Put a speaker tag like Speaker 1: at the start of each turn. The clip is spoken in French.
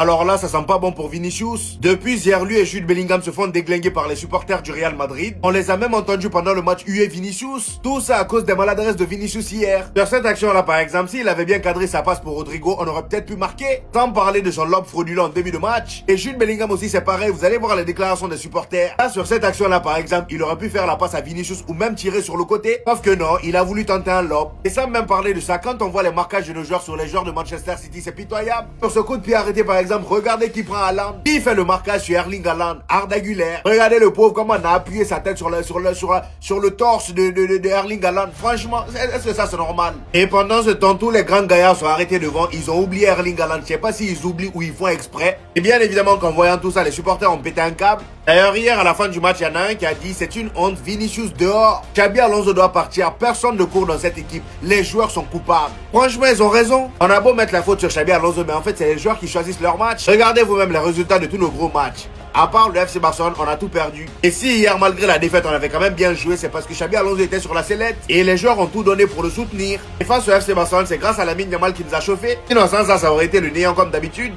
Speaker 1: Alors là, ça sent pas bon pour Vinicius. Depuis hier, lui et Jude Bellingham se font déglinguer par les supporters du Real Madrid. On les a même entendus pendant le match UE Vinicius. Tout ça à cause des maladresses de Vinicius hier. Sur cette action-là, par exemple, s'il avait bien cadré sa passe pour Rodrigo, on aurait peut-être pu marquer. Sans parler de son lob fraudulent en début de match. Et Jude Bellingham aussi, c'est pareil. Vous allez voir les déclarations des supporters. Là, sur cette action-là, par exemple, il aurait pu faire la passe à Vinicius ou même tirer sur le côté. Sauf que non, il a voulu tenter un lob. Et sans même parler de ça, quand on voit les marquages de nos joueurs sur les joueurs de Manchester City, c'est pitoyable. Sur ce coup de pied arrêté, par exemple, regardez qui prend Haaland. Qui fait le marquage sur Erling Haaland? Arda Güler. Regardez le pauvre comment on a appuyé sa tête sur le torse de Erling Haaland. Franchement, est-ce que ça c'est normal? Et pendant ce temps, tous les grands gaillards sont arrêtés devant. Ils ont oublié Erling Haaland. Je sais pas s'ils oublient ou ils font exprès. Et bien évidemment qu'en voyant tout ça, les supporters ont pété un câble. D'ailleurs, hier, à la fin du match, il y en a un qui a dit c'est une honte, Vinicius dehors. Xabi Alonso doit partir. Personne ne court dans cette équipe. Les joueurs sont coupables. Franchement, ils ont raison. On a beau mettre la faute sur Xabi Alonso, mais en fait, c'est les joueurs qui choisissent leur match. Regardez vous-même les résultats de tous nos gros matchs. À part le FC Barcelone, on a tout perdu. Et si hier, malgré la défaite, on avait quand même bien joué, c'est parce que Xabi Alonso était sur la sellette. Et les joueurs ont tout donné pour le soutenir. Et face au FC Barcelone, c'est grâce à Lamine Yamal qui nous a chauffé. Sinon, sans ça, ça aurait été le néant comme d'habitude.